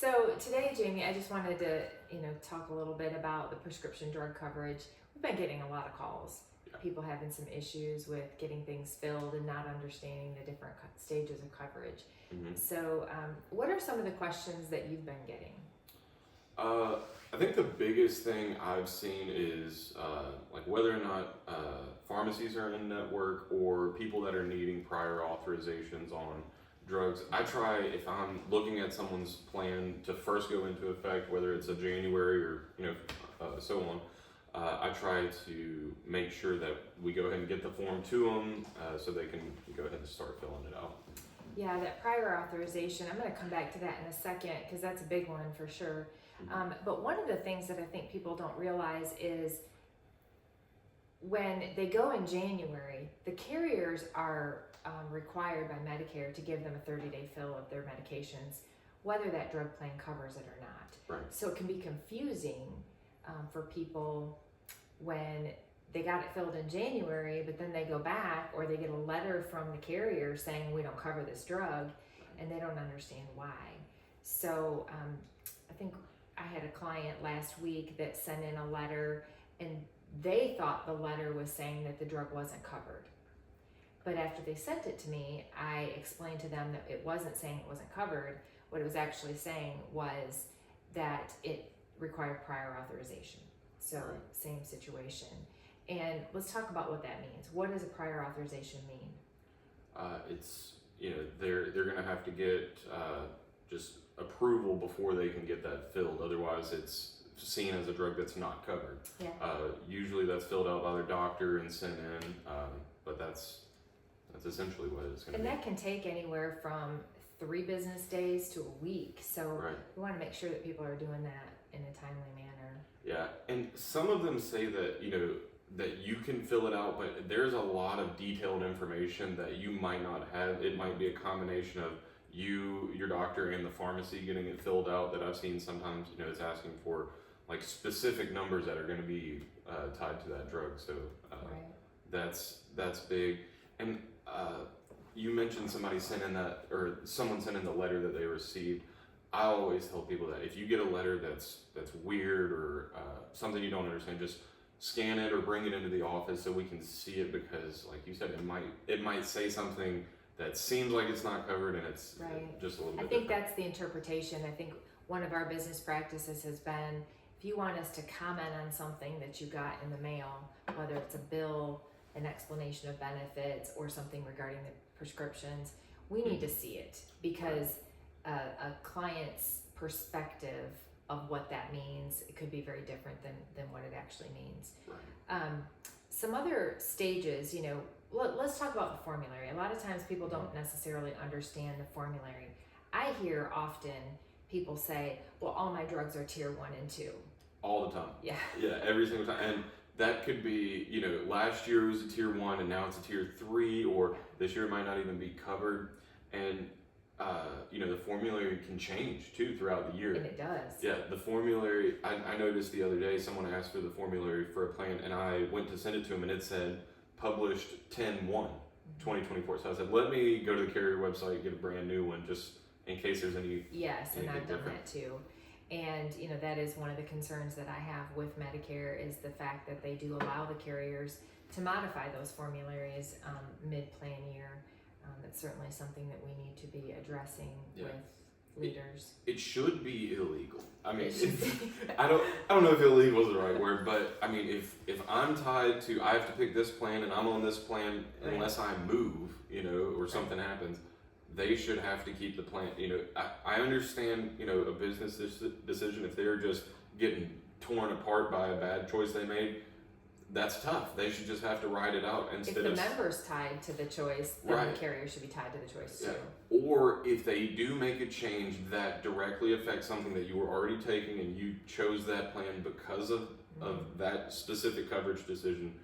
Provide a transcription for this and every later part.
So today, Jamie, I just wanted to, talk a little bit about the prescription drug coverage. We've been getting a lot of calls. People having some issues with getting things filled and not understanding the different stages of coverage. Mm-hmm. So, what are some of the questions that you've been getting? I think the biggest thing I've seen is like whether or not pharmacies are in network or people that are needing prior authorizations on drugs. I try, if I'm looking at someone's plan to first go into effect, whether it's a January or so on. I try to make sure that we go ahead and get the form to them so they can go ahead and start filling it out. Yeah, that prior authorization, I'm going to come back to that in a second because that's a big one for sure. But one of the things that I think people don't realize is when they go in January, the carriers are required by Medicare to give them a 30-day fill of their medications, whether that drug plan covers it or not. Right. So it can be confusing for people when they got it filled in January, but then they go back or they get a letter from the carrier saying we don't cover this drug, and they don't understand why. So I think I had a client last week that sent in a letter, and they thought the letter was saying that the drug wasn't covered. But after they sent it to me, I explained to them that it wasn't saying it wasn't covered. What it was actually saying was that it required prior authorization. So Right. Same situation. And let's talk about what that means. What does a prior authorization mean? It's they're gonna have to get just approval before they can get that filled. Otherwise, it's seen as a drug that's not covered. Yeah. Usually, that's filled out by their doctor and sent in, but that's essentially what it's gonna And be. that can take anywhere from 3 business days to a week. So Right. we want to make sure that people are doing that in a timely manner. Yeah, and some of them say that that you can fill it out, but there's a lot of detailed information that you might not have. It might be a combination of you, your doctor, and the pharmacy getting it filled out. That I've seen sometimes. It's asking for like specific numbers that are going to be tied to that drug. So Right. that's big. And you mentioned somebody sent in that, or someone sent in the letter that they received. I always tell people that if you get a letter that's weird or something you don't understand, just scan it or bring it into the office so we can see it, because like you said, it might say something that seems like it's not covered and it's Right. just a little bit I think different. that's the interpretation. I think one of our business practices has been, if you want us to comment on something that you got in the mail, whether it's a bill, an explanation of benefits, or something regarding the prescriptions, we need to see it, because a client's perspective of what that means, it could be very different than what it actually means. Right. Some other stages, let's talk about the formulary. A lot of times people don't necessarily understand the formulary. I hear often people say, well, all my drugs are tier 1 and 2. All the time. Yeah. Yeah, every single time. And that could be, last year it was a tier 1 and now it's a tier 3, or this year it might not even be covered. And the formulary can change too throughout the year. And it does. Yeah, the formulary, I noticed the other day someone asked for the formulary for a plan, and I went to send it to him and it said published 10/1, 2024. So I said, let me go to the carrier website, get a brand new one, just in case there's any. Yes, and anything I've done different. that too. And that is one of the concerns that I have with Medicare, is the fact that they do allow the carriers to modify those formularies mid-plan year. That's certainly something that we need to be addressing Yeah. with leaders. It should be illegal. I mean, It should be. I don't know if illegal is the right word, but I mean, if I'm tied to, I have to pick this plan and I'm on this plan Right. unless I move, or something happens, they should have to keep the plan. I understand, a business decision, if they're just getting torn apart by a bad choice they made, that's tough. They should just have to ride it out If instead the of. member's tied to the choice, then Right. the carrier should be tied to the choice Yeah. too. Or if they do make a change that directly affects something that you were already taking and you chose that plan because of that specific coverage decision,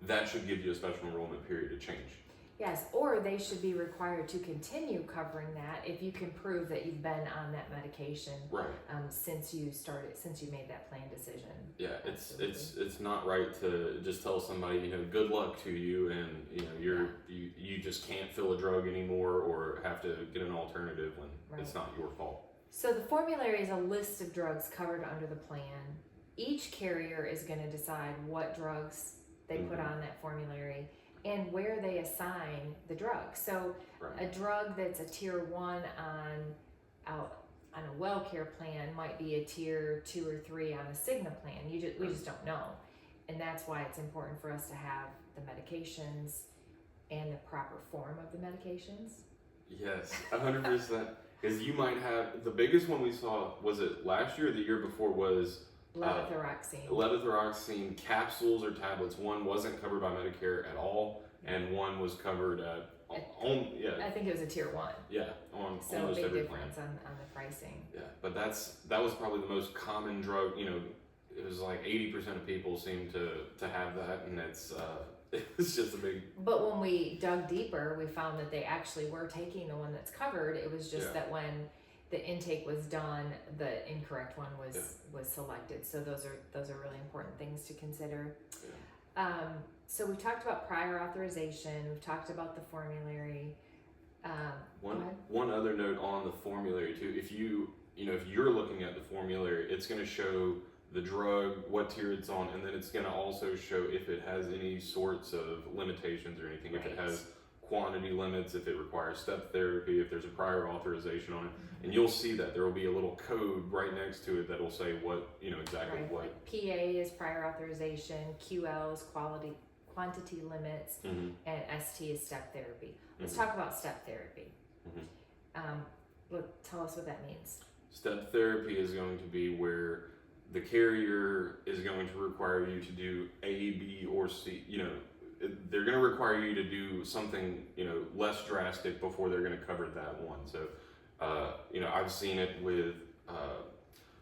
that should give you a special enrollment period to change. Yes, or they should be required to continue covering that if you can prove that you've been on that medication Right. since you made that plan decision. Yeah, Absolutely. it's not right to just tell somebody, good luck to you, and you just can't fill a drug anymore or have to get an alternative when it's not your fault. So the formulary is a list of drugs covered under the plan. Each carrier is going to decide what drugs they put on that formulary and where they assign the drug. So Right. a drug that's a tier 1 on a WellCare plan might be a tier 2 or 3 on a Cigna plan. We just don't know. And that's why it's important for us to have the medications and the proper form of the medications. Yes, 100%. Because you might have, the biggest one we saw, was it last year or the year before, was levothyroxine capsules or tablets. One wasn't covered by Medicare at all, and one was covered at, I think it was a tier 1. Yeah, on So almost a big every plan. difference on the pricing. Yeah, but that was probably the most common drug. You know, it was like 80% of people seem to have that, and it's just a big. But when we dug deeper, we found that they actually were taking the one that's covered. It was just that when the intake was done, the incorrect one was selected. So those are really important things to consider. Yeah. So we've talked about prior authorization. We've talked about the formulary. One other note on the formulary too. If you're looking at the formulary, it's going to show the drug, what tier it's on, and then it's going to also show if it has any sorts of limitations or anything. If it has quantity limits, if it requires step therapy, if there's a prior authorization on it, and you'll see that there will be a little code right next to it that'll say what exactly what. Like PA is prior authorization, QL is quantity limits, and ST is step therapy. Let's talk about step therapy. Tell us what that means. Step therapy is going to be where the carrier is going to require you to do A, B, or C. They're going to require you to do something, less drastic before they're going to cover that one. So, I've seen it with,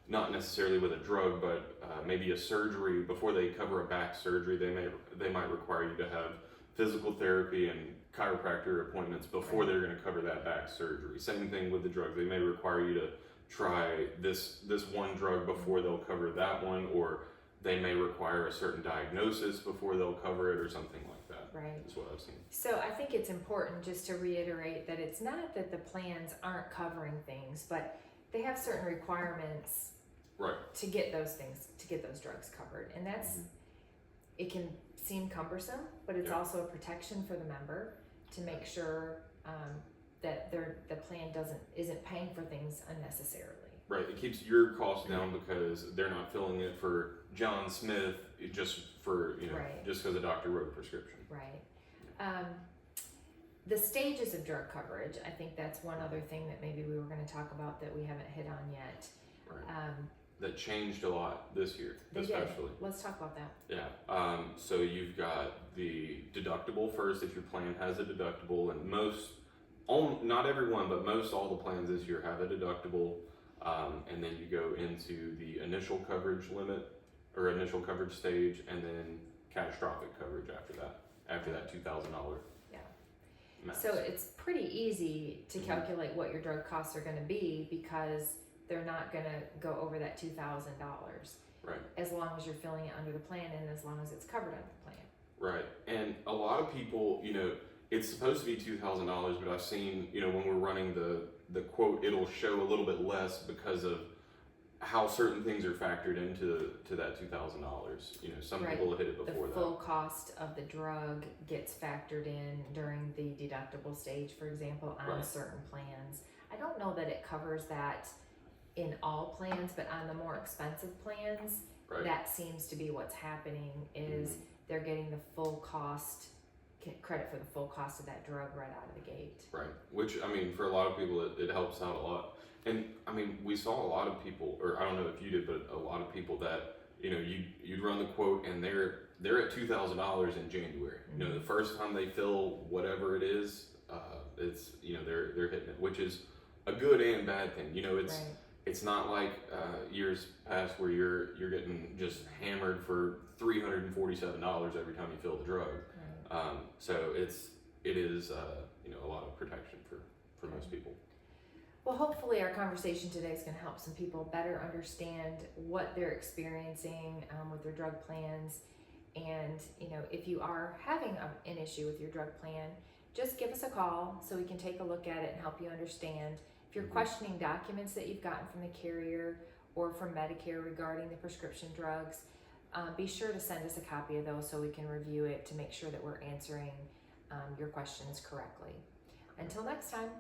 not necessarily with a drug, but maybe a surgery. Before they cover a back surgery, they might require you to have physical therapy and chiropractor appointments before they're going to cover that back surgery. Same thing with the drugs. They may require you to try this one drug before they'll cover that one, or they may require a certain diagnosis before they'll cover it, or something like that. Right. Is what I've seen. So I think it's important just to reiterate that it's not that the plans aren't covering things, but they have certain requirements to get those drugs covered. And that's, it can seem cumbersome, but it's also a protection for the member to make sure that the plan isn't paying for things unnecessarily. Right, it keeps your costs down because they're not filling it for John Smith just for just because a doctor wrote a prescription. Right. The stages of drug coverage, I think that's one other thing that maybe we were going to talk about that we haven't hit on yet. Right. That changed a lot this year, especially. Let's talk about that. Yeah. So you've got the deductible first if your plan has a deductible, and not everyone, but most all the plans this year have a deductible. And then you go into the initial coverage limit or initial coverage stage, and then catastrophic coverage after that $2,000. Yeah. Max. So it's pretty easy to calculate what your drug costs are going to be because they're not going to go over that $2,000. Right. As long as you're filling it under the plan and as long as it's covered under the plan. Right. And a lot of people, it's supposed to be $2,000, but I've seen, when we're running the quote, it'll show a little bit less because of how certain things are factored into that $2,000. Some people hit it before that. The full cost of the drug gets factored in during the deductible stage, for example, on certain plans. I don't know that it covers that in all plans, but on the more expensive plans, that seems to be what's happening is they're getting the full cost, credit for the full cost of that drug right out of the gate. Right, which, for a lot of people, it helps out a lot. And, we saw a lot of people, or I don't know if you did, but a lot of people that, you'd run the quote and they're at $2,000 in January. The first time they fill whatever it is, it's, they're hitting it, which is a good and bad thing. It's not like years past where you're getting just hammered for $347 every time you fill the drug. So it is a lot of protection for most people. Well, hopefully our conversation today is going to help some people better understand what they're experiencing with their drug plans. And, if you are having an issue with your drug plan, just give us a call so we can take a look at it and help you understand. If you're questioning documents that you've gotten from the carrier or from Medicare regarding the prescription drugs, be sure to send us a copy of those so we can review it to make sure that we're answering your questions correctly. Until next time.